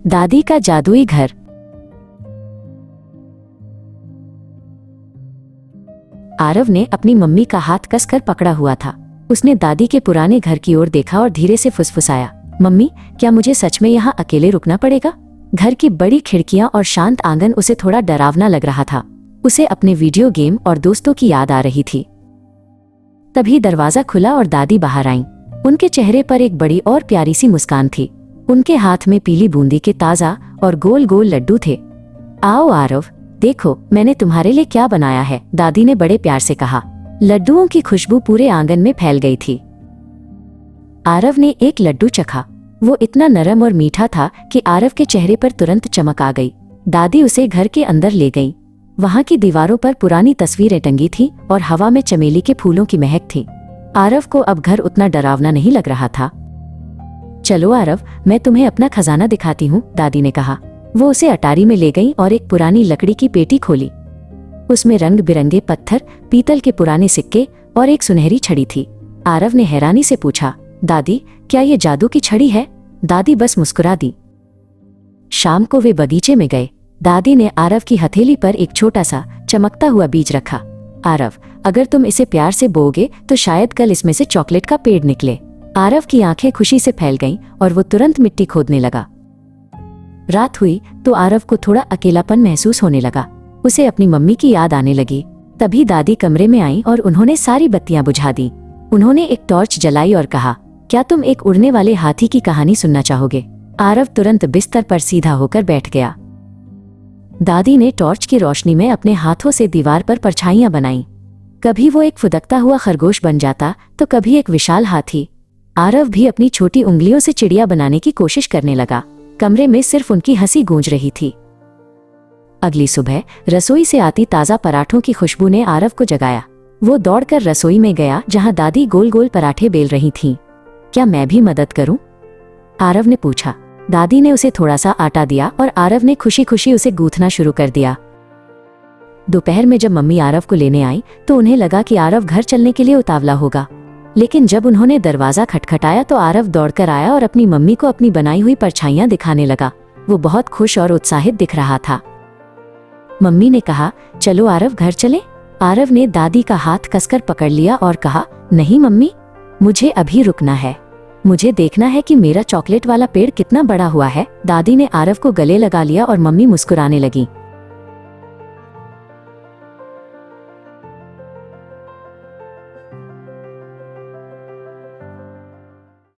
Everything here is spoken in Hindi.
दादी का जादुई घर। आरव ने अपनी मम्मी का हाथ कसकर पकड़ा हुआ था। उसने दादी के पुराने घर की ओर देखा और धीरे से फुसफुसाया, मम्मी, क्या मुझे सच में यहाँ अकेले रुकना पड़ेगा? घर की बड़ी खिड़कियां और शांत आंगन उसे थोड़ा डरावना लग रहा था। उसे अपने वीडियो गेम और दोस्तों की याद आ रही थी। तभी दरवाजा खुला और दादी बाहर आईं। उनके चेहरे पर एक बड़ी और प्यारी सी मुस्कान थी। उनके हाथ में पीली बूंदी के ताजा और गोल गोल लड्डू थे। आओ आरव, देखो मैंने तुम्हारे लिए क्या बनाया है, दादी ने बड़े प्यार से कहा। लड्डुओं की खुशबू पूरे आंगन में फैल गई थी। आरव ने एक लड्डू चखा। वो इतना नरम और मीठा था कि आरव के चेहरे पर तुरंत चमक आ गई। दादी उसे घर के अंदर ले गई। वहां की दीवारों पर पुरानी तस्वीरें टंगी थी और हवा में चमेली के फूलों की महक थी। आरव को अब घर उतना डरावना नहीं लग रहा था। चलो आरव, मैं तुम्हें अपना खजाना दिखाती हूँ, दादी ने कहा। वो उसे अटारी में ले गई और एक पुरानी लकड़ी की पेटी खोली। उसमें रंग बिरंगे पत्थर, पीतल के पुराने सिक्के और एक सुनहरी छड़ी थी। आरव ने हैरानी से पूछा, दादी, क्या ये जादू की छड़ी है? दादी बस मुस्कुरा दी। शाम को वे बगीचे में गए। दादी ने आरव की हथेली पर एक छोटा सा चमकता हुआ बीज रखा। आरव, अगर तुम इसे प्यार से बोओगे तो शायद कल इसमें से चॉकलेट का पेड़ निकले। आरव की आंखें खुशी से फैल गईं और वो तुरंत मिट्टी खोदने लगा। रात हुई तो आरव को थोड़ा अकेलापन महसूस होने लगा। उसे अपनी मम्मी की याद आने लगी। तभी दादी कमरे में आई और उन्होंने सारी बत्तियां बुझा दी। उन्होंने एक टॉर्च जलाई और कहा, क्या तुम एक उड़ने वाले हाथी की कहानी सुनना चाहोगे? आरव तुरंत बिस्तर पर सीधा होकर बैठ गया। दादी ने टॉर्च की रोशनी में अपने हाथों से दीवार पर परछाइयां बनाईं। कभी वो एक फुदकता हुआ खरगोश बन जाता तो कभी एक विशाल हाथी। आरव भी अपनी छोटी उंगलियों से चिड़िया बनाने की कोशिश करने लगा। कमरे में सिर्फ उनकी हंसी गूंज रही थी। अगली सुबह रसोई से आती ताजा पराठों की खुशबू ने आरव को जगाया। वो दौड़कर रसोई में गया जहां दादी गोल गोल पराठे बेल रही थीं। क्या मैं भी मदद करूं? आरव ने पूछा। दादी ने उसे थोड़ा सा आटा दिया और आरव ने खुशी खुशी उसे गूंथना शुरू कर दिया। दोपहर में जब मम्मी आरव को लेने आई तो उन्हें लगा कि आरव घर चलने के लिए उतावला होगा। लेकिन जब उन्होंने दरवाजा खटखटाया तो आरव दौड़कर आया और अपनी मम्मी को अपनी बनाई हुई परछाइयां दिखाने लगा। वो बहुत खुश और उत्साहित दिख रहा था। मम्मी ने कहा, चलो आरव, घर चले। आरव ने दादी का हाथ कसकर पकड़ लिया और कहा, नहीं मम्मी, मुझे अभी रुकना है। मुझे देखना है कि मेरा चॉकलेट वाला पेड़ कितना बड़ा हुआ है। दादी ने आरव को गले लगा लिया और मम्मी मुस्कुराने लगी।